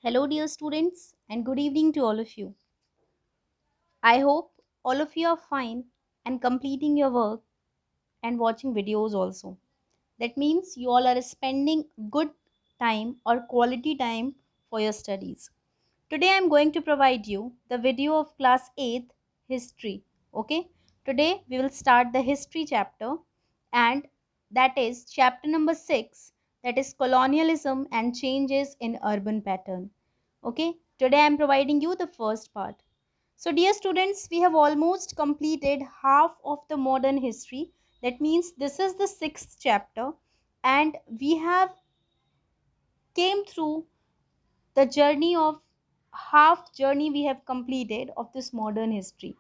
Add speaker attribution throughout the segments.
Speaker 1: Hello, dear students, and good evening to all of you. I hope all of you are fine and completing your work and watching videos also. That means you all are spending good time or quality time for your studies. Today I am going to provide you the video of class 8th history. Okay? Today we will start the history chapter, and that is chapter number 6, that is colonialism and changes in urban pattern. Okay? Today I am providing you the first part. So dear students, we have almost completed half of the modern history. That means this is the 6th chapter, and we have came through the journey of half journey we have completed of this modern history.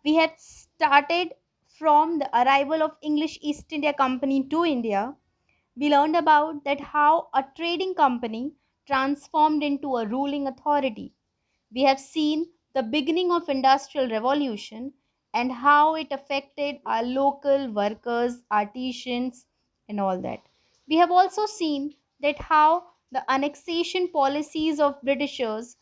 Speaker 1: We had started from the arrival of English East India Company to India. We learned about that how a trading company transformed into a ruling authority. We have seen the beginning of industrial revolution and how it affected our local workers, artisans, and all that. We have also seen that how the annexation policies of Britishers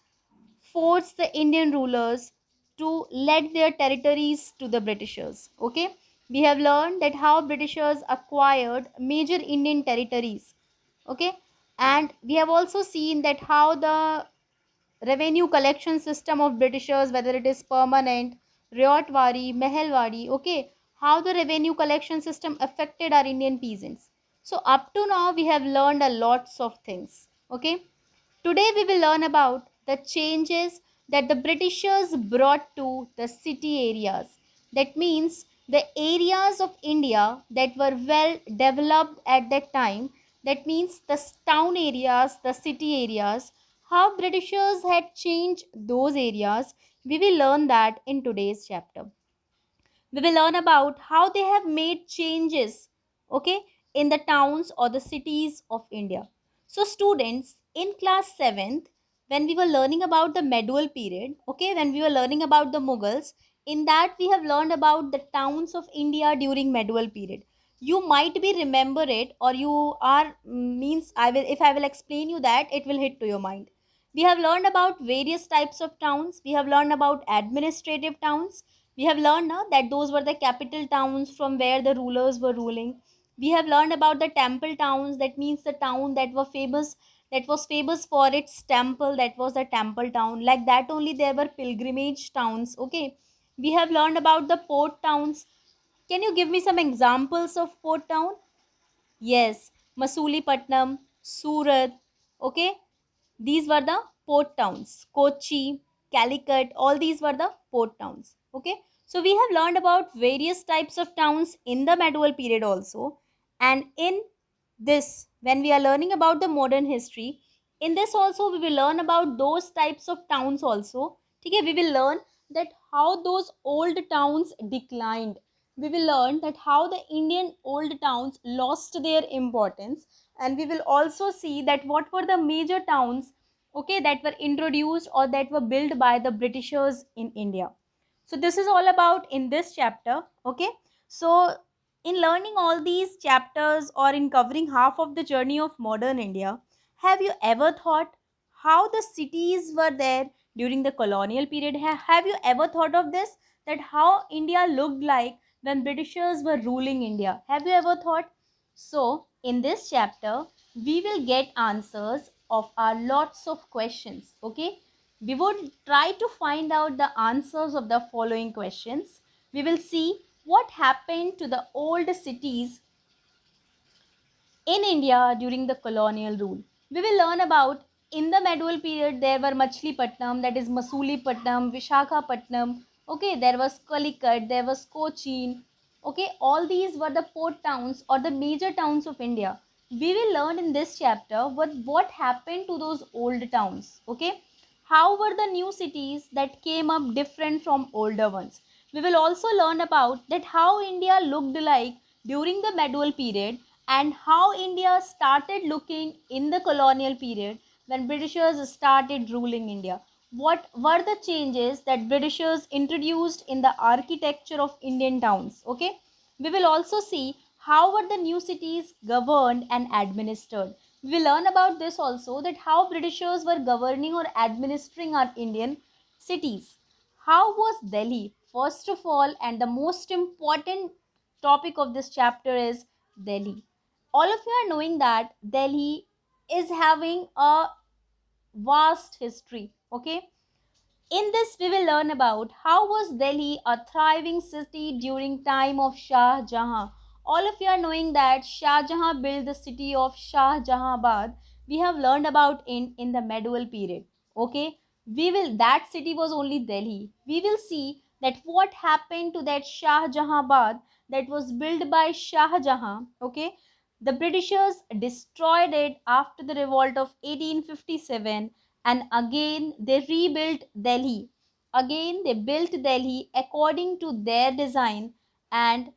Speaker 1: forced the Indian rulers to let their territories to the Britishers. Okay, we have learned that how Britishers acquired major Indian territories. Okay, and we have also seen that how the revenue collection system of Britishers, whether it is permanent, Ryotwari, Mehelwadi, okay, how the revenue collection system affected our Indian peasants. So up to now we have learned a lots of things. Okay. Today we will learn about the changes that the Britishers brought to the city areas. That means the areas of India that were well developed at that time. That means the town areas, the city areas, how Britishers had changed those areas. We will learn that in today's chapter. We will learn about how they have made changes, okay, in the towns or the cities of India. So students, in class 7th, when we were learning about the medieval period, okay, when we were learning about the Mughals, in that we have learned about the towns of India during medieval period. You might be remember it, or you are means I will, if I will explain you that, it will hit to your mind. We have learned about various types of towns. We have learned about administrative towns. We have learned now that those were the capital towns from where the rulers were ruling. We have learned about the temple towns. That means the town that were famous, that was famous for its temple, that was the temple town. Like that only there were pilgrimage towns. Okay. We have learned about the port towns. Can you give me some examples of port town? Yes, Masulipattnam, Surat. Okay, these were the port towns. Kochi, Calicut, all these were the port towns. Okay, so we have learned about various types of towns in the medieval period also. And in this, when we are learning about the modern history, in this also we will learn about those types of towns also. Okay, we will learn that how those old towns declined. We will learn that how the Indian old towns lost their importance, and we will also see that what were the major towns, okay, that were introduced or that were built by the Britishers in India. So this is all about in this chapter. Okay, so in learning all these chapters or in covering half of the journey of modern India, have you ever thought how the cities were there during the colonial period? Have you ever thought of this, that how India looked like when Britishers were ruling India? Have you ever thought? So in this chapter we will get answers of our lots of questions. Okay, we would try to find out the answers of the following questions. We will see what happened to the old cities in India during the colonial rule. We will learn about in the medieval period there were Machilipatnam, that is Masulipattnam, Vishakhapatnam. Okay, there was Calicut, there was Cochin. Okay, all these were the port towns or the major towns of India. We will learn in this chapter what happened to those old towns. Okay, how were the new cities that came up different from older ones. We will also learn about that how India looked like during the medieval period and how India started looking in the colonial period when Britishers started ruling India. What were the changes that Britishers introduced in the architecture of Indian towns? Okay, we will also see how were the new cities governed and administered. We learn about this also, that how Britishers were governing or administering our Indian cities. How was Delhi? First of all, and the most important topic of this chapter is Delhi. All of you are knowing that Delhi is having a vast history. Okay, in this, we will learn about how was Delhi a thriving city during time of Shah Jahan. All of you are knowing that Shah Jahan built the city of Shah Jahanabad. We have learned about in the medieval period. Okay, we will that city was only Delhi. We will see that what happened to that Shah Jahanabad that was built by Shah Jahan. Okay, the Britishers destroyed it after the revolt of 1857, and again they rebuilt Delhi. Again they built Delhi according to their design, and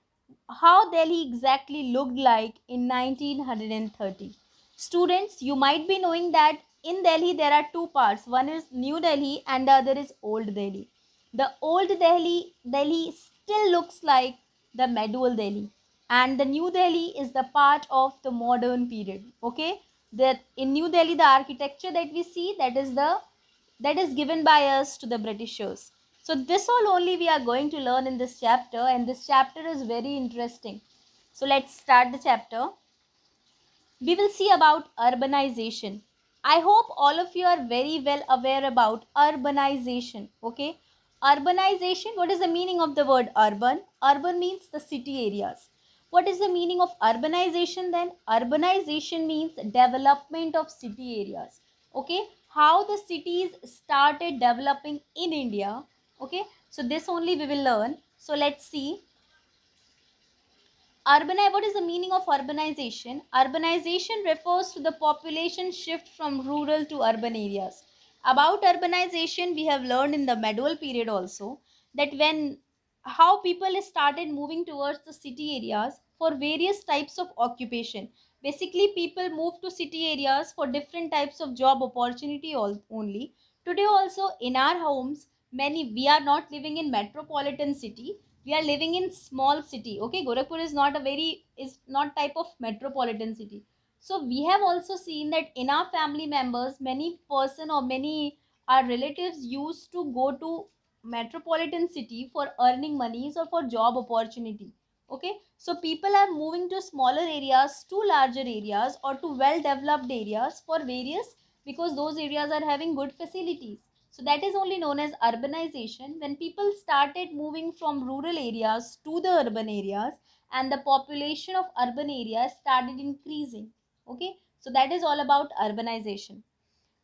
Speaker 1: how Delhi exactly looked like in 1930. Students, you might be knowing that in Delhi there are two parts. One is New Delhi and the other is Old Delhi. The Old Delhi still looks like the medieval Delhi, and the New Delhi is the part of the modern period. Okay, that in New Delhi the architecture that we see, that is given by us to the Britishers. So this all only we are going to learn in this chapter, and this chapter is very interesting. So let's start the chapter. We will see about urbanization. I hope all of you are very well aware about urbanization. Okay, urbanization, what is the meaning of the word urban? Urban means the city areas. What is the meaning of urbanization then? Urbanization means development of city areas. Okay, how the cities started developing in India. Okay, so this only we will learn. So let's see. What is the meaning of urbanization? Urbanization refers to the population shift from rural to urban areas. About urbanization, we have learned in the medieval period also that when how people started moving towards the city areas for various types of occupation. Basically, people move to city areas for different types of job opportunity only. Today also in our homes, many we are not living in metropolitan city, we are living in small city. Okay, Gorakhpur is not a very is not type of metropolitan city. So we have also seen that in our family members, many person or many our relatives used to go to metropolitan city for earning monies or for job opportunity. Okay, so people are moving to smaller areas, to larger areas, or to well developed areas for various, because those areas are having good facilities. So that is only known as urbanization, when people started moving from rural areas to the urban areas, and the population of urban areas started increasing. Okay, so that is all about urbanization.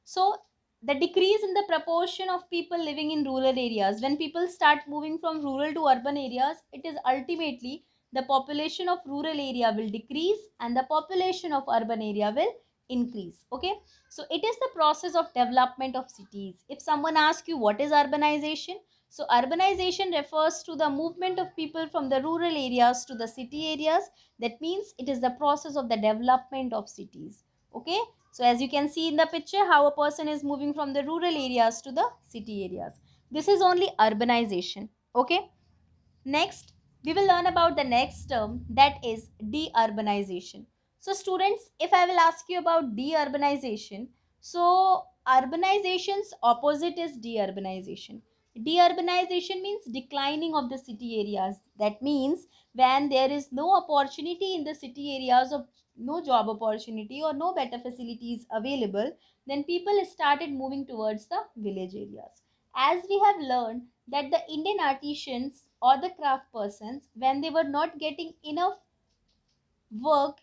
Speaker 1: So the decrease in the proportion of people living in rural areas, when people start moving from rural to urban areas, it is ultimately the population of rural area will decrease and the population of urban area will increase. Okay, so it is the process of development of cities. If someone asks you what is urbanization, so urbanization refers to the movement of people from the rural areas to the city areas. That means it is the process of the development of cities. Okay, so as you can see in the picture, how a person is moving from the rural areas to the city areas. This is only urbanization. Okay. Next, we will learn about the next term, that is deurbanization. So students, if I will ask you about deurbanization, so urbanization's opposite is deurbanization. Deurbanization means declining of the city areas. That means when there is no opportunity in the city areas, of no job opportunity or no better facilities available, then people started moving towards the village areas. As we have learned that the Indian artisans or the craft persons, when they were not getting enough work,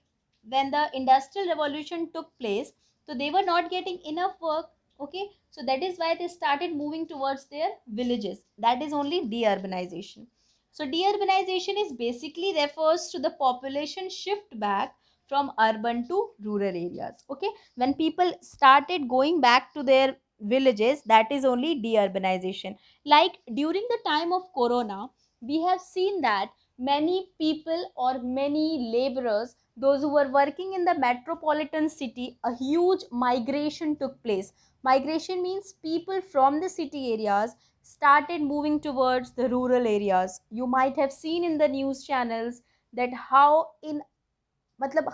Speaker 1: when the industrial revolution took place, so they were not getting enough work. Okay, so that is why they started moving towards their villages. That is only deurbanization. So deurbanization is basically refers to the population shift back from urban to rural areas. Okay, when people started going back to their villages, that is only deurbanization. Like during the time of corona, we have seen that many people or many laborers, those who were working in the metropolitan city, a huge migration took place. Migration means people from the city areas started moving towards the rural areas. You might have seen in the news channels that how in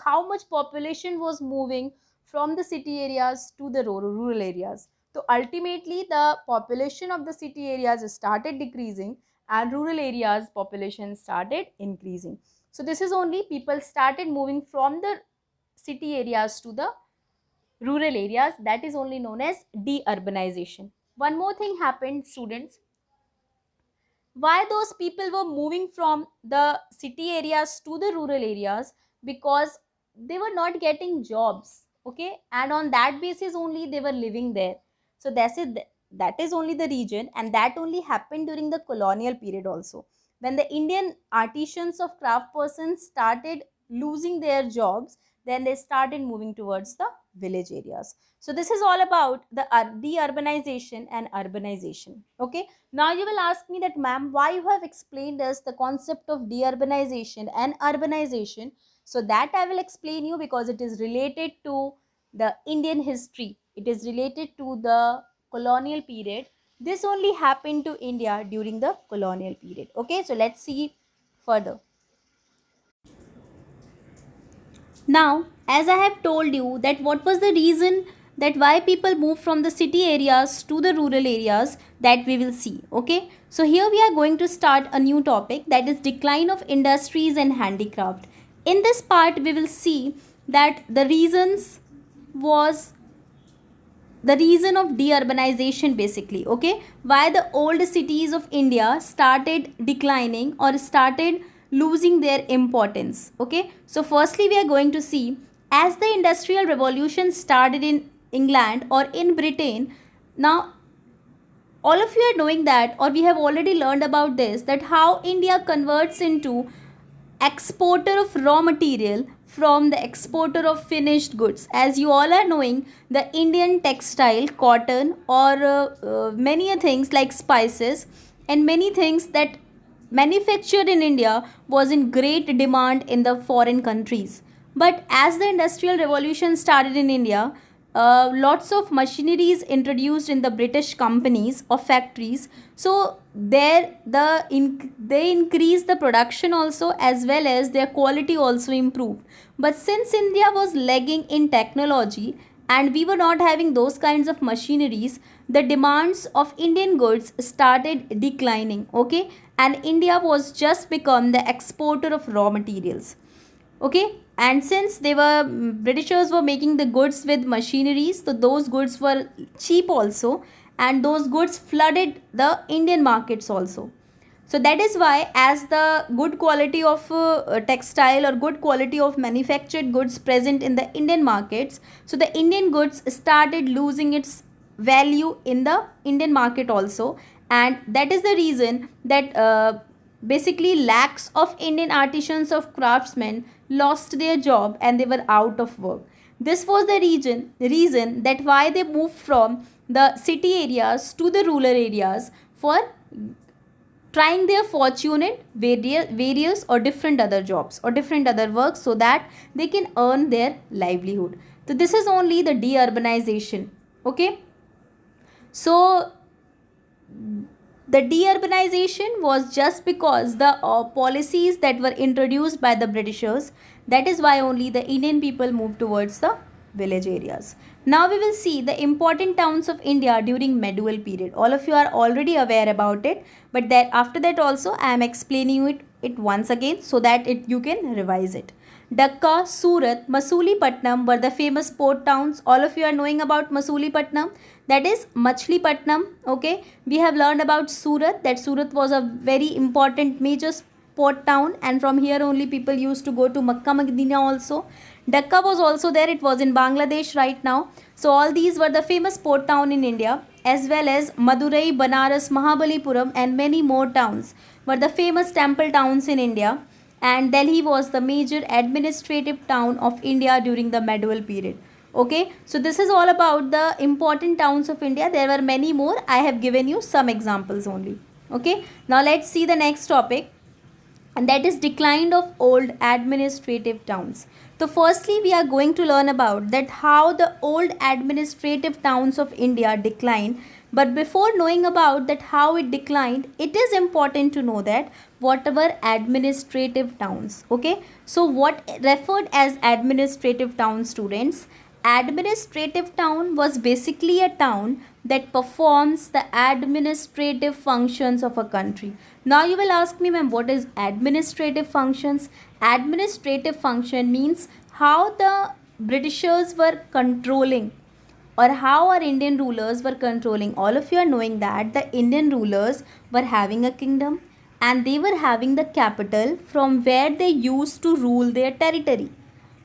Speaker 1: how much population was moving from the city areas to the rural areas. So ultimately the population of the city areas started decreasing and rural areas population started increasing. So this is only people started moving from the city areas to the rural areas, that is only known as deurbanization. One more thing happened, students. Why those people were moving from the city areas to the rural areas? Because they were not getting jobs, okay, and on that basis only they were living there. So that is only the region, and that only happened during the colonial period also, when the Indian artisans of craft persons started losing their jobs. Then they started moving towards the village areas. So this is all about the deurbanization and urbanization, okay. Now you will ask me that, ma'am, why you have explained us the concept of deurbanization and urbanization? So that I will explain you, because it is related to the Indian history. It is related to the colonial period. This only happened to India during the colonial period. Okay, so let's see further. Now, as I have told you that what was the reason that why people move from the city areas to the rural areas, that we will see. Okay, so here we are going to start a new topic, that is decline of industries and handicraft. In this part we will see that the reasons was the reason of deurbanization basically, okay, why the old cities of India started declining or started losing their importance. Okay, so firstly we are going to see, as the industrial revolution started in England or in Britain. Now all of you are knowing that, or we have already learned about this, that how India converts into exporter of raw material from the exporter of finished goods. As you all are knowing, the Indian textile, cotton, or many things like spices and many things that manufactured in India was in great demand in the foreign countries. But as the industrial revolution started in India, lots of machineries introduced in the British companies or factories. So there they increased the production also, as well as their quality also improved. But since India was lagging in technology and we were not having those kinds of machineries, the demands of Indian goods started declining. Okay, and India was just become the exporter of raw materials. Okay, and since they were Britishers were making the goods with machineries, so those goods were cheap also, and those goods flooded the Indian markets also. So that is why, as the good quality of textile or good quality of manufactured goods present in the Indian markets, so the Indian goods started losing its value in the Indian market also. And that is the reason that basically lakhs of Indian artisans of craftsmen lost their job and they were out of work. This was the reason that why they moved from the city areas to the rural areas for trying their fortune in various or different other jobs or different other works, so that they can earn their livelihood. So this is only the deurbanization. Okay, so the deurbanization was just because the policies that were introduced by the Britishers. That is why only the Indian people moved towards the village areas. Now we will see the important towns of India during medieval period. All of you are already aware about it, but that after that also I am explaining it once again, so that you can revise it. Dhaka, Surat, Masulipattnam were the famous port towns. All of you are knowing about Masulipattnam, that is Machlipattnam. Okay, we have learned about Surat, that Surat was a very important major port town, and from here only people used to go to Makkah Medina also. Dhaka was also there, it was in Bangladesh right now. So all these were the famous port town in India, as well as Madurai, Banaras, Mahabalipuram, and many more towns were the famous temple towns in India. And Delhi was the major administrative town of India during the medieval period. Okay, so this is all about the important towns of India. There were many more. I have given you some examples only. Okay, now let's see the next topic, and that is decline of old administrative towns. So firstly we are going to learn about that how the old administrative towns of India declined. But before knowing about that how it declined, it is important to know that whatever administrative towns. Okay, so what referred as administrative towns, students? administrative town was basically a town that performs the administrative functions of a country. Now you will ask me, ma'am, what is administrative functions? Administrative function means how the Britishers were controlling, or how our Indian rulers were controlling. All of you are knowing that the Indian rulers were having a kingdom and they were having the capital from where they used to rule their territory.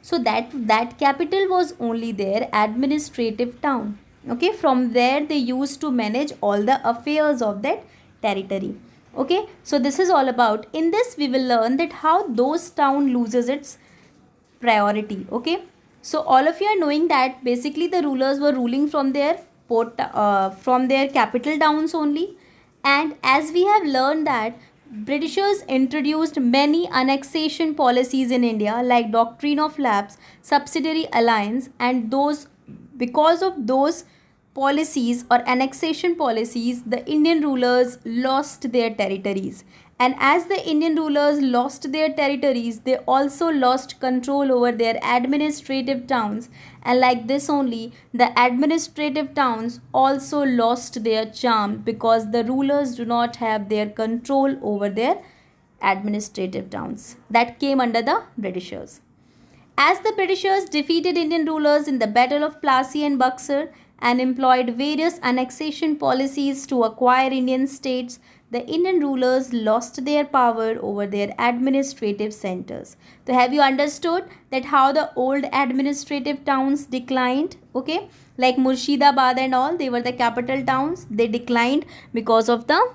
Speaker 1: So that capital was only their administrative town. Okay, from there they used to manage all the affairs of that territory. Okay, so this is all about. In this we will learn that how those town loses its priority. Okay, so all of you are knowing that basically the rulers were ruling from their from their capital towns only. And as we have learned that Britishers introduced many annexation policies in India, like doctrine of lapse, subsidiary alliance, and those, because of those policies or annexation policies, the Indian rulers lost their territories. And as the Indian rulers lost their territories, they also lost control over their administrative towns. And like this only, the administrative towns also lost their charm because the rulers do not have their control over their administrative towns that came under the Britishers. As the Britishers defeated Indian rulers in the Battle of Plassey and Buxar and employed various annexation policies to acquire Indian states, the Indian rulers lost their power over their administrative centers. So have you understood that how the old administrative towns declined? Okay, like Murshidabad and all, they were the capital towns. They declined because of the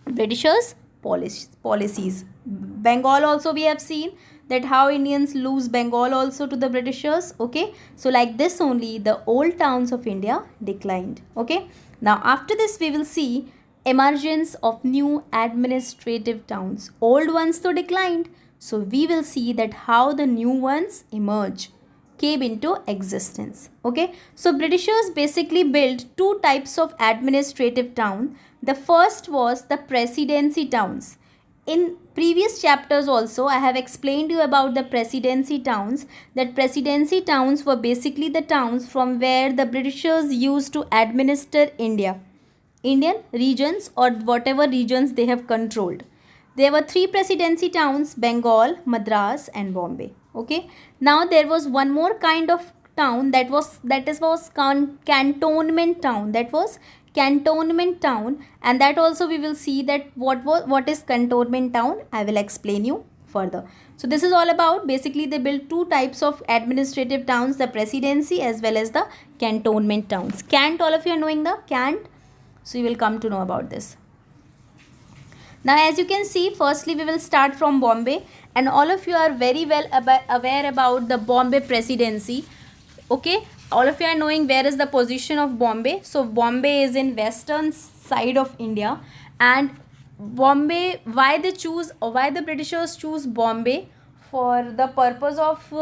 Speaker 1: Britishers' policies. Bengal also we have seen that how Indians lose Bengal also to the Britishers. Okay, so like this only the old towns of India declined. Okay, now after this we will see emergence of new administrative towns. Old ones though declined, so we will see that how the new ones emerge, came into existence. Okay, so Britishers basically built two types of administrative town. The first was the presidency towns. In previous chapters also I have explained you about the presidency towns. That presidency towns were basically the towns from where the Britishers used to administer Indian regions, or whatever regions they have controlled. There were three presidency towns: Bengal, Madras and Bombay. Okay, now there was one more kind of town that was cantonment town. That was cantonment town, and that also we will see that what is cantonment town. I will explain you further. So this is all about, basically they built two types of administrative towns, the presidency as well as the cantonment towns. Cant, all of you are knowing the cant, so you will come to know about this. Now as you can see, firstly we will start from Bombay, and all of you are very well aware about the Bombay presidency. Okay, all of you are knowing where is the position of Bombay. So Bombay is in western side of India. And Bombay, why the Britishers choose Bombay for the purpose of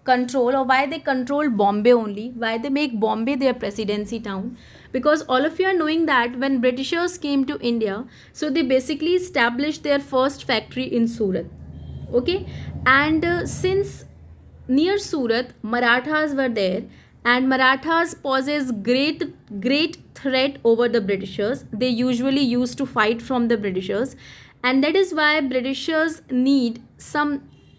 Speaker 1: control, or why they control Bombay only, why they make Bombay their presidency town? Because all of you are knowing that when Britishers came to India, so they basically established their first factory in Surat. Okay, and since near Surat Marathas were there, and Marathas poses great threat over the Britishers. They usually used to fight from the Britishers, and that is why Britishers need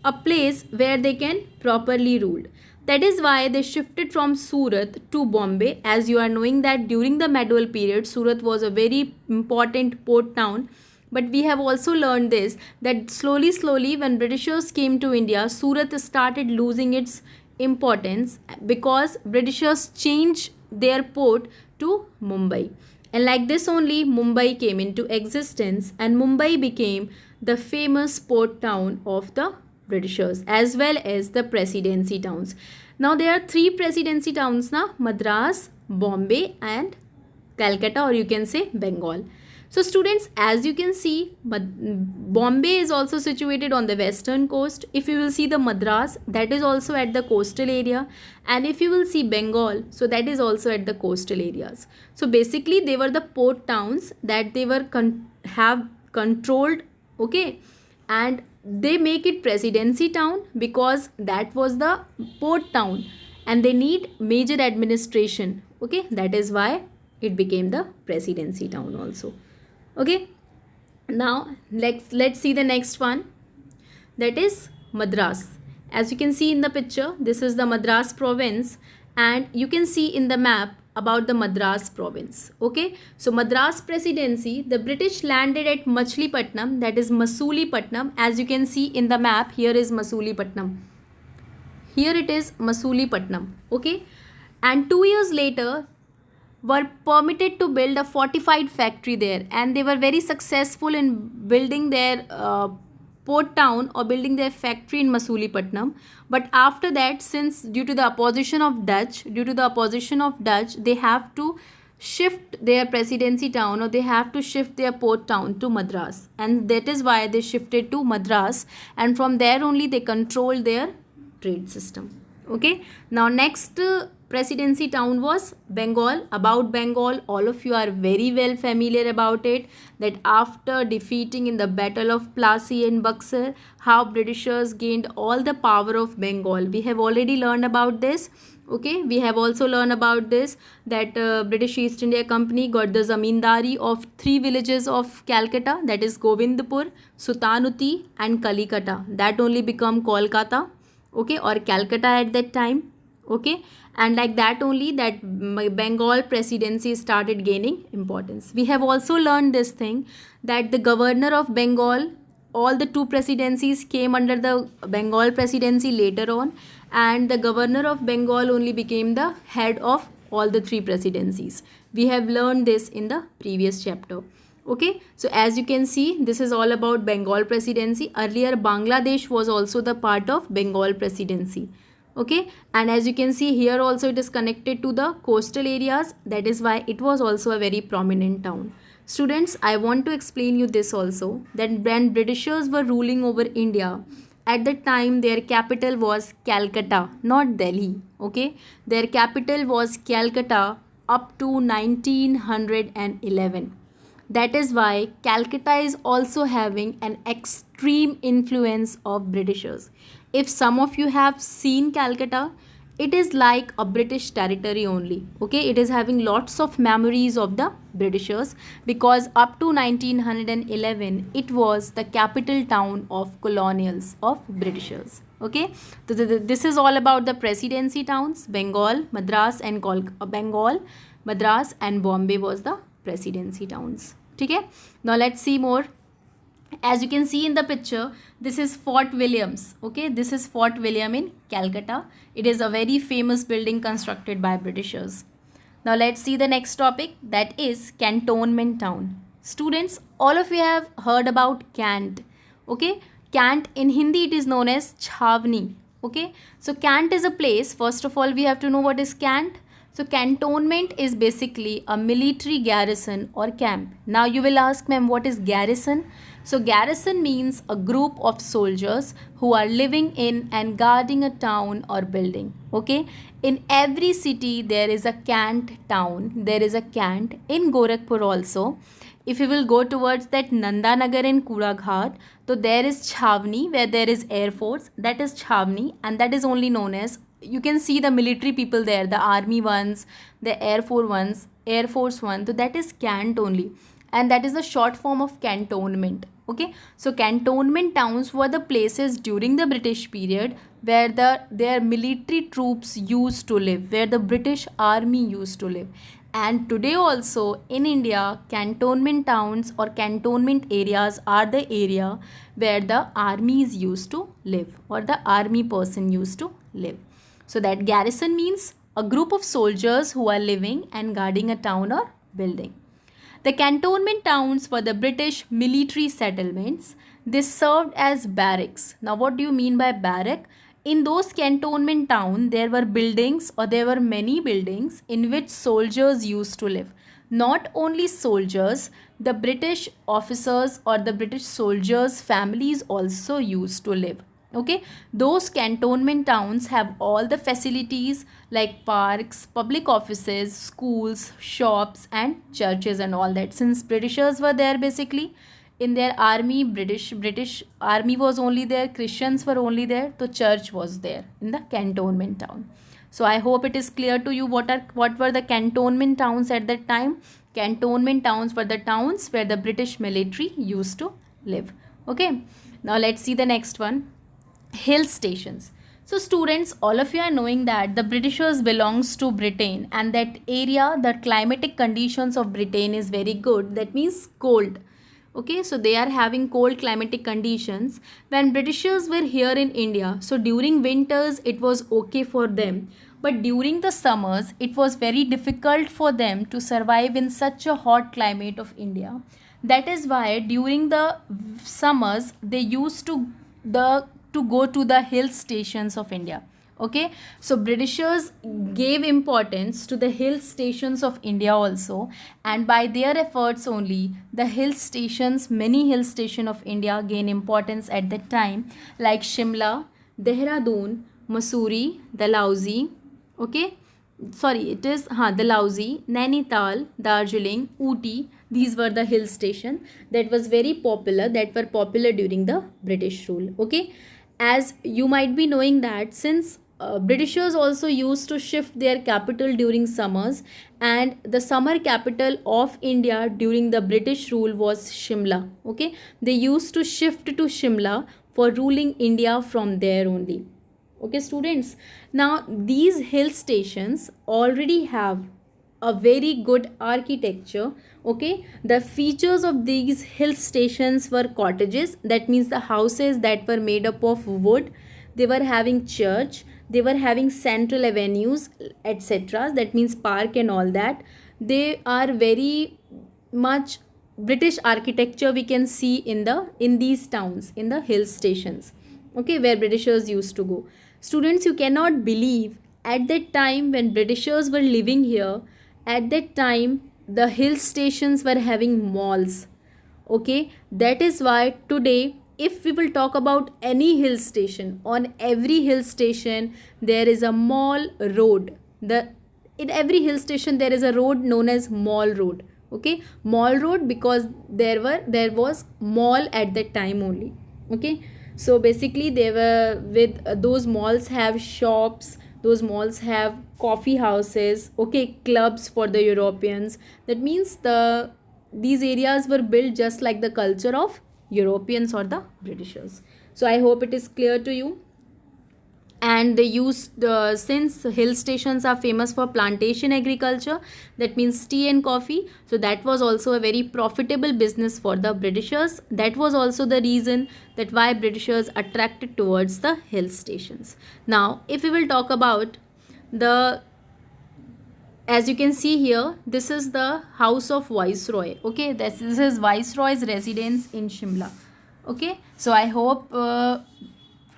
Speaker 1: a place where they can properly rule. That is why they shifted from Surat to Bombay. As you are knowing that during the medieval period, Surat was a very important port town. But we have also learned this, that slowly when Britishers came to India, Surat started losing its importance because Britishers changed their port to Mumbai. And like this only Mumbai came into existence, and Mumbai became the famous port town of the Britishers as well as the presidency towns. Now there are three presidency towns now: Madras, Bombay and Calcutta, or you can say Bengal. So students, as you can see, Bombay is also situated on the western coast. If you will see the Madras, that is also at the coastal area, and if you will see Bengal, so that is also at the coastal areas. So basically they were the port towns that they were have controlled. Okay, and they make it presidency town because that was the port town,
Speaker 2: and they need major administration. Okay, that is why it became the presidency town also. Okay, now let's see the next one, that is Madras. As you can see in the picture, this is the Madras province, and you can see in the map about the Madras province. Okay, so Madras presidency, the British landed at Machilipatnam, that is Masulipatam. As you can see in the map, here is Masulipatam. Here it is Masulipatam. Okay, and 2 years later, were permitted to build a fortified factory there, and they were very successful in building their port town or building their factory in Masulipatam. But after that, since due to the opposition of Dutch, they have to shift their presidency town, or they have to shift their port town to Madras, and that is why they shifted to Madras, and from there only they controlled their trade system. Okay, now next presidency town was Bengal. About Bengal, all of you are very well familiar about it, that after defeating in the battle of Plassey and Buxar, how Britishers gained all the power of Bengal. We have already learned about this. Okay, we have also learned about this, that British East India Company got the zamindari of 3 villages of Calcutta, that is Govindpur, Sultanuti and Kalikata. That only become Kolkata, okay, or Calcutta at that time. Okay, and like that only that Bengal presidency started gaining importance. We have also learned this thing, that the governor of Bengal, all the 2 presidencies came under the Bengal presidency later on, and the governor of Bengal only became the head of all the 3 presidencies. We have learned this in the previous chapter. Okay, so as you can see, this is all about Bengal presidency. Earlier Bangladesh was also the part of Bengal presidency. Okay, and as you can see here also, it is connected to the coastal areas, that is why it was also a very prominent town. Students, I want to explain you this also, that when Britishers were ruling over India, at the time their capital was Calcutta, not Delhi. Okay, their capital was Calcutta up to 1911. That is why Calcutta is also having an extreme influence of Britishers. If some of you have seen Calcutta, it is like a British territory only. Okay, it is having lots of memories of the Britishers, because up to 1911 it was the capital town of colonials of Britishers. Okay, so this is all about the presidency towns. Bengal, Madras and Bengal, Madras and Bombay was the presidency towns. Okay, now let's see more. As you can see in the picture, this is Fort Williams. Okay, this is Fort William in Calcutta. It is a very famous building constructed by Britishers. Now let's see the next topic, that is Cantonment Town. Students, all of you have heard about Cant. Okay, Cant in Hindi it is known as Chhavni. Okay, so Cant is a place. First of all, we have to know what is Cant. So cantonment is basically a military garrison or camp. Now you will ask, ma'am, what is garrison? So garrison means a group of soldiers who are living in and guarding a town or building. Okay, in every city there is a cant town. There is a cant in Gorakhpur also. If you will go towards that Nandanagar in Kuraghat, so there is Chhavni where there is Air Force. That is Chhavni, and that is only known as, you can see the military people there, the army ones, the Air Force one. So that is cant only, and that is the short form of cantonment. Okay, so cantonment towns were the places during the British period where their military troops used to live, where the British army used to live. And today also in India, cantonment towns or cantonment areas are the area where the armies used to live, or the army person used to live. So that garrison means a group of soldiers who are living and guarding a town or building. The cantonment towns were the British military settlements. They served as barracks. Now what do you mean by barrack? In those cantonment towns, there were buildings, or there were many buildings in which soldiers used to live. Not only soldiers, the British officers or the British soldiers' families also used to live. Okay, those cantonment towns have all the facilities like parks, public offices, schools, shops and churches and all that. Since Britishers were there, basically in their army, British army was only there, Christians were only there, so church was there in the cantonment town. So I hope it is clear to you what were the cantonment towns at that time. Cantonment towns were the towns where the British military used to live. Okay, now let's see the next one. Hill stations. So students, all of you are knowing that the Britishers belongs to Britain, and that area, the climatic conditions of Britain is very good. That means cold. Okay, so they are having cold climatic conditions. When Britishers were here in India, so during winters it was okay for them, but during the summers it was very difficult for them to survive in such a hot climate of India. That is why during the summers they used the to go to the hill stations of India. Okay, so Britishers gave importance to the hill stations of India also, and by their efforts only the hill stations, many hill station of India gain importance at that time, like Shimla, Dehradun, Mussoorie, Dalhousie. Okay, sorry, it is Dalhousie, Nainital, Darjeeling, Ooty. These were the hill station that was very popular, that were popular during the British rule. Okay, as you might be knowing that since Britishers also used to shift their capital during summers, and the summer capital of India during the British rule was Shimla. Okay, they used to shift to Shimla for ruling India from there only. Okay, students, now these hill stations already have a very good architecture. Okay, the features of these hill stations were cottages, that means the houses that were made up of wood. They were having church, they were having central avenues, etc., that means park and all that. They are very much British architecture we can see in these towns, in the hill stations. Okay, where Britishers used to go. Students, you cannot believe, at that time when Britishers were living here, at that time the hill stations were having malls. Okay, that is why today if we will talk about any hill station, on every hill station there is a mall road. The In every hill station there is a road known as Mall Road. Okay, Mall Road, because there was mall at that time only. Okay, so basically they were with those malls have shops, those malls have coffee houses. Okay, clubs for the Europeans. That means these areas were built just like the culture of Europeans or the Britishers. So I hope it is clear to you. And they use the, since hill stations are famous for plantation agriculture, that means tea and coffee, so that was also a very profitable business for the Britishers. That was also the reason that why Britishers attracted towards the hill stations. Now if we will talk about the, as you can see here, this is the house of Viceroy. Okay, this is Viceroy's residence in Shimla. Okay, so I hope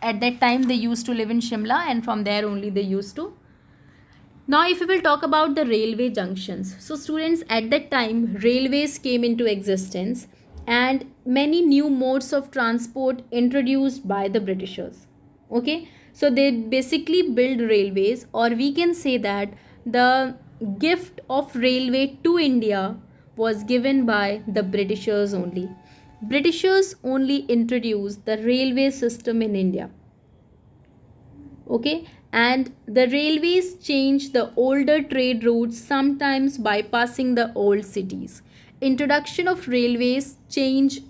Speaker 2: at that time they used to live in Shimla, and from there only they used to. Now if we will talk about the railway junctions. So students, at that time railways came into existence, and many new modes of transport introduced by the Britishers. Okay, so they basically build railways, or we can say that the gift of railway to India was given by the Britishers only. Britishers only introduced the railway system in India. Okay, and the railways changed the older trade routes, sometimes bypassing the old cities. Introduction of railways changed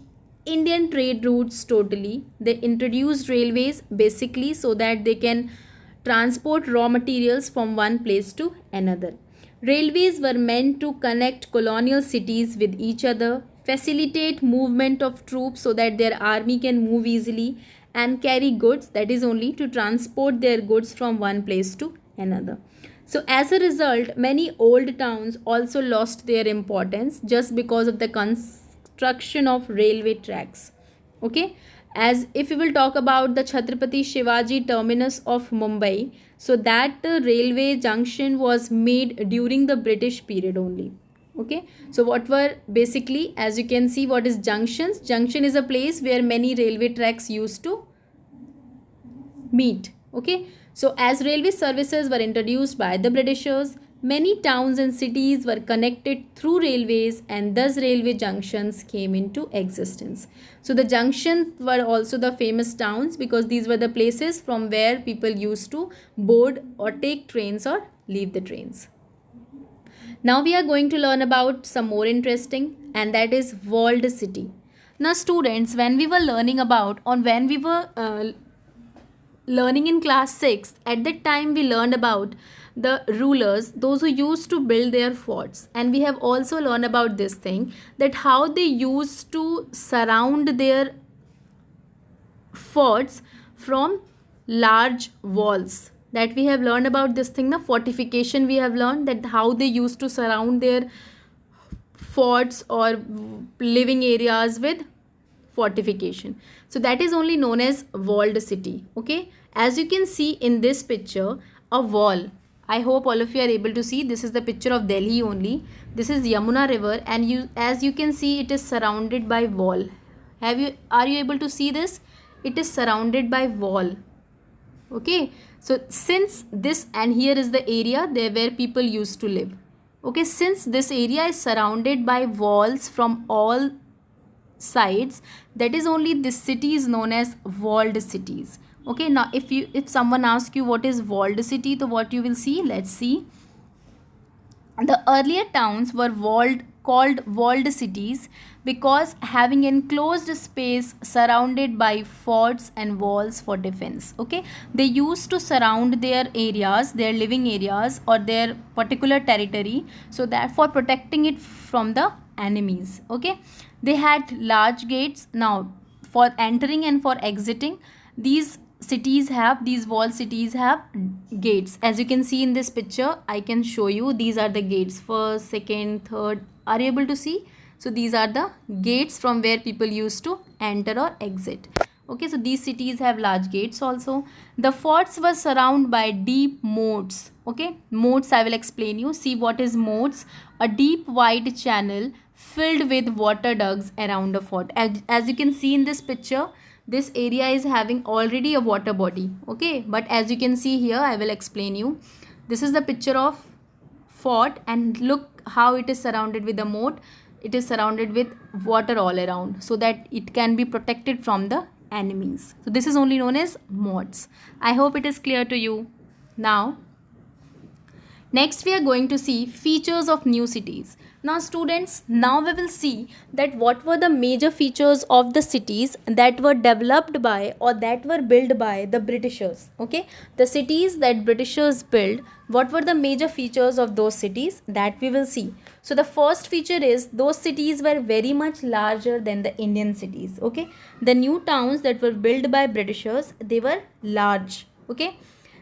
Speaker 2: Indian trade routes totally. They introduced railways basically so that they can transport raw materials from one place to another. Railways were meant to connect colonial cities with each other, facilitate movement of troops so that their army can move easily, and carry goods, that is only to transport their goods from one place to another. So as a result, many old towns also lost their importance just because of the construction of railway tracks. Okay, as if we will talk about the Chhatrapati Shivaji terminus of Mumbai, so that railway junction was made during the British period only. Okay, so what were basically, as you can see, what is junctions? Junction is a place where many railway tracks used to meet. Okay, so as railway services were introduced by the Britishers, Many towns and cities were connected through railways, and thus railway junctions came into existence. So the junctions were also the famous towns because these were the places from where people used to board or take trains or leave the trains. Now we are going to learn about some more interesting, and that is walled city. Now students, when we were learning about or when we were learning in class 6, at that time we learned about the rulers, those who used to build their forts, and we have also learned about this thing, that how they used to surround their forts from large walls. That we have learned about this thing, the fortification, we have learned that how they used to surround their forts or living areas with fortification. So that is only known as walled city. Okay, as you can see in this picture, a wall, I hope all of you are able to see, this is the picture of Delhi only. This is Yamuna river, and you, as you can see, it is surrounded by wall. Are you able to see this? It is surrounded by wall. Okay, so since this, and here is the area there where people used to live. Okay, since this area is surrounded by walls from all sides, that is only this city is known as walled cities. Okay, now if someone asks you what is walled city, so what you will see, let's see. The earlier towns were called walled cities because having enclosed space surrounded by forts and walls for defense. Okay, they used to surround their areas, their living areas, or their particular territory, so that for protecting it from the enemies. Okay, they had large gates. Now for entering and for exiting, these wall cities have gates. As you can see in this picture, I can show you, these are the gates, first, second, third. Are you able to see? So these are the gates from where people used to enter or exit. Okay, so these cities have large gates also. The forts were surrounded by deep moats. Okay, moats I will explain you. See what is moats. A deep wide channel filled with water ducts around a fort. As you can see in this picture, this area is having already a water body. Okay, but as you can see here, I will explain you. This is the picture of fort, and look how it is surrounded with a moat. It is surrounded with water all around so that it can be protected from the enemies. So this is only known as moats. I hope it is clear to you. Now next we are going to see features of new cities. Now students, now we will see that what were the major features of the cities that were developed by or that were built by the Britishers. Okay, the cities that Britishers built, what were the major features of those cities, that we will see. So the first feature is those cities were very much larger than the Indian cities. Okay, the new towns that were built by Britishers, they were large. Okay,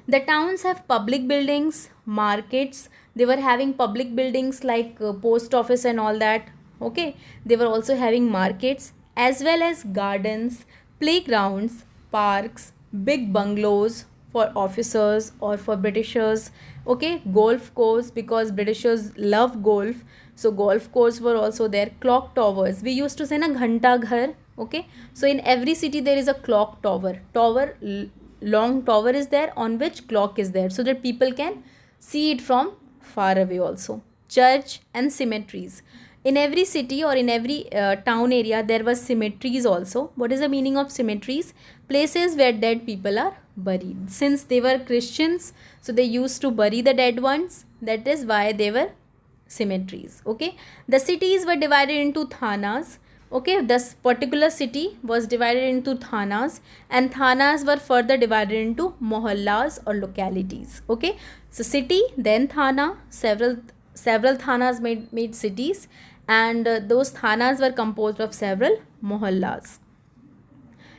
Speaker 2: the towns have public buildings, markets. They were having public buildings like post office and all that. Okay, they were also having markets as well as gardens, playgrounds, parks, big bungalows for officers or for Britishers. Okay, golf course, because Britishers love golf, so golf course were also there. Clock towers, we used to say na ghanta ghar. Okay, so in every city there is a clock tower, long tower is there on which clock is there, so that people can see it from far away also. Church and cemeteries, in every city or in every town area there was cemeteries also. What is the meaning of cemeteries? Places where dead people are buried. Since they were Christians, so they used to bury the dead ones, that is why they were cemeteries. Okay, the cities were divided into thanas. Okay, this particular city was divided into thanas, and thanas were further divided into mohallas or localities. Okay, so city, then thana, several thanas made cities, and those thanas were composed of several mohallas.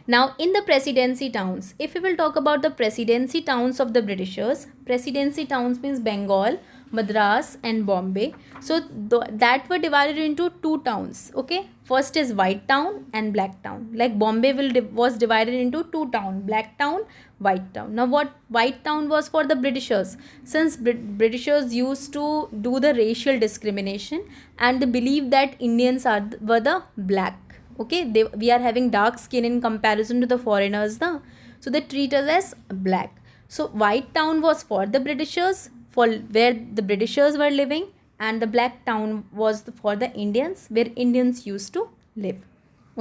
Speaker 2: Now, in the presidency towns, if we will talk about the presidency towns of the Britishers, presidency towns means Bengal, Madras, and Bombay. So, that were divided into two towns. Okay, first is White Town and Black Town. Like Bombay was divided into two towns, Black Town, White Town. Now, what White Town was for the Britishers, since Britishers used to do the racial discrimination, and they believed that Indians were the black. Okay, we are having dark skin in comparison to the foreigners, na? So they treat us as black. So White Town was for the Britishers, for where the Britishers were living, and the black town was for the Indians, where Indians used to live.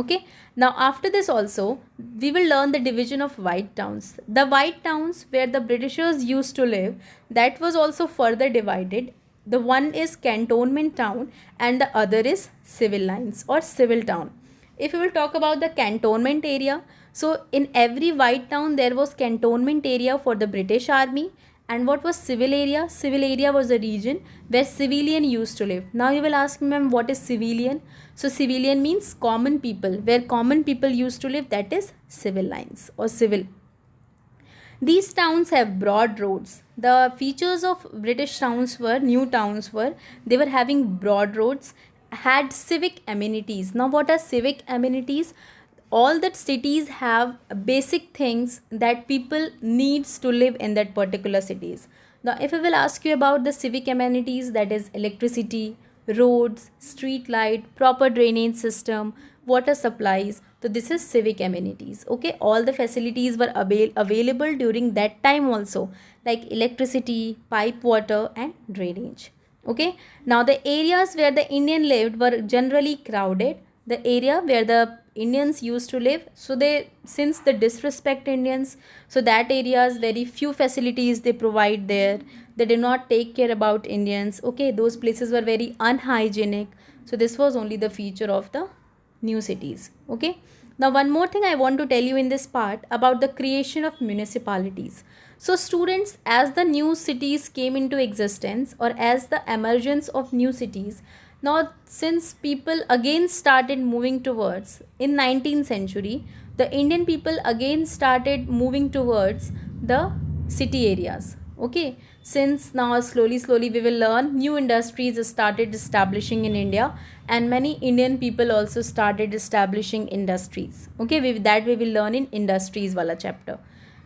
Speaker 2: Okay, now after this also we will learn the division of white towns. The white towns where the Britishers used to live, that was also further divided. The one is cantonment town and the other is civil lines or civil town. If we will talk about the cantonment area, so in every white town there was cantonment area for the British army. And what was civil area? Civil area was a region where civilian used to live. Now you will ask me, ma'am, what is civilian? So civilian means common people. Where common people used to live, that is civil lines or civil. These towns have broad roads. The features of British towns were, new towns were, they were having broad roads, had civic amenities. Now what are civic amenities? All that cities have basic things that people needs to live in that particular cities. Now if I will ask you about the civic amenities, that is electricity, roads, street light, proper drainage system, water supplies, so this is civic amenities. Okay, all the facilities were available during that time also, like electricity, pipe water and drainage. Okay, now the areas where the Indian lived were generally crowded. The area where the Indians used to live, so they, since the disrespect Indians, so that areas very few facilities they provide there. They did not take care about Indians. Okay, those places were very unhygienic. So this was only the feature of the new cities. Okay, now one more thing I want to tell you in this part about the creation of municipalities. So students, as the new cities came into existence, or as the emergence of new cities, now since people again started moving towards, in 19th century, the Indian people again started moving towards the city areas. Okay, since now slowly we will learn new industries started establishing in India, and many Indian people also started establishing industries. Okay, that we will learn in industries wala chapter.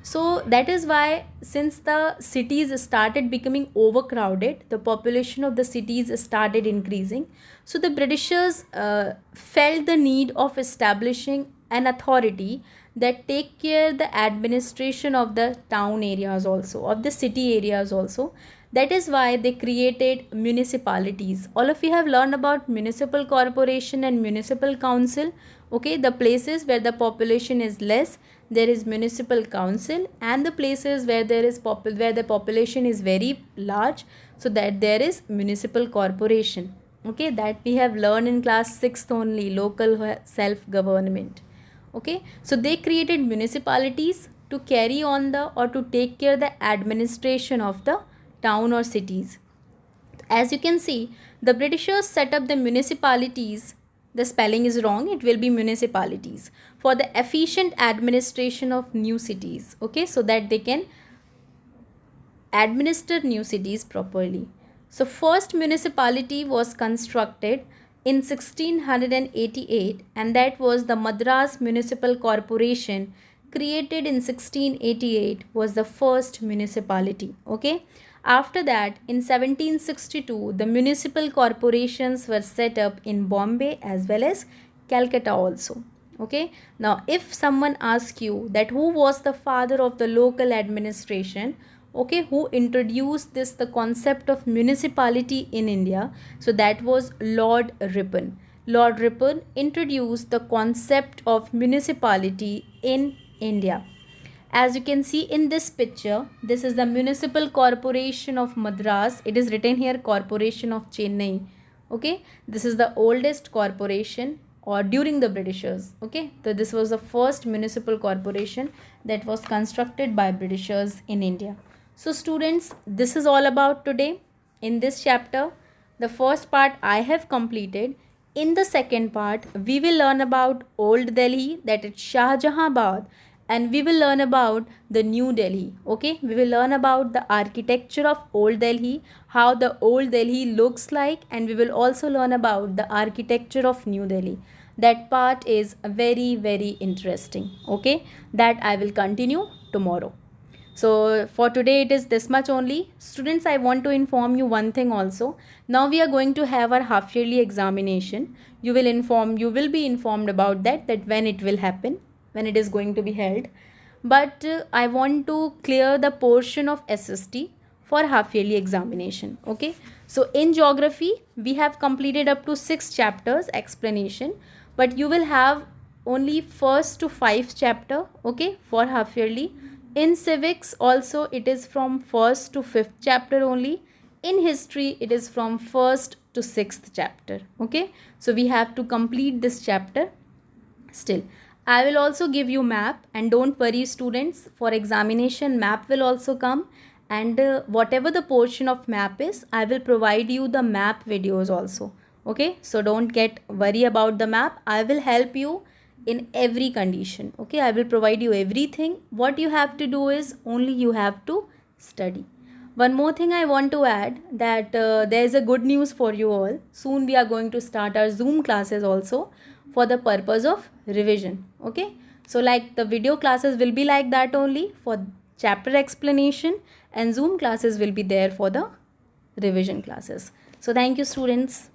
Speaker 2: So that is why, since the cities started becoming overcrowded, the population of the cities started increasing. So the Britishers felt the need of establishing an authority that take care the administration of the town areas also, of the city areas also. That is why they created municipalities. All of you have learned about municipal corporation and municipal council. Okay, the places where the population is less, there is municipal council, and the places where there is where the population is very large, so that there is municipal corporation. Okay, that we have learned in class 6th only, local self government. Okay, so they created municipalities to carry on the, or to take care the administration of the town or cities. As you can see, the Britishers set up the municipalities. The spelling is wrong, it will be municipalities, for the efficient administration of new cities. Okay, so that they can administer new cities properly. So first municipality was constructed in 1688, and that was the Madras Municipal Corporation, created in 1688, was the first municipality. Okay, after that, in 1762, the municipal corporations were set up in Bombay as well as Calcutta also. Okay, now if someone asks you that who was the father of the local administration, okay, who introduced this, the concept of municipality in India, so that was Lord Ripon. Lord Ripon introduced the concept of municipality in India. As you can see in this picture, this is the Municipal Corporation of Madras. It is written here Corporation of Chennai. Okay, this is the oldest corporation, or during the Britishers. Okay, so this was the first municipal corporation that was constructed by Britishers in India. So students, this is all about today. In this chapter, the first part I have completed. In the second part, we will learn about Old Delhi, that is Shah Jahanabad, and we will learn about the New Delhi. Okay, we will learn about the architecture of Old Delhi, how the Old Delhi looks like, and we will also learn about the architecture of New Delhi. That part is very interesting. Okay, that I will continue tomorrow. So for today it is this much only. Students, I want to inform you one thing also. Now we are going to have our half yearly examination. You will be informed about that when it will happen, when it is going to be held. But I want to clear the portion of SST. for half yearly examination. Okay, so in geography we have completed up to 6 chapters explanation, but you will have only first to 5 chapter, okay, for half yearly. In civics also it is from first to 5th chapter only. In history it is from first to 6th chapter. Okay, so we have to complete this chapter. Still, I will also give you map, and don't worry students, for examination map will also come, and whatever the portion of map is, I will provide you the map videos also. Okay, so don't get worry about the map. I will help you in every condition. Okay, I will provide you everything. What you have to do is only you have to study. One more thing I want to add, that there is a good news for you all. Soon we are going to start our Zoom classes also for the purpose of revision. Okay, so like the video classes will be like that only for chapter explanation, and Zoom classes will be there for the revision classes. So thank you students.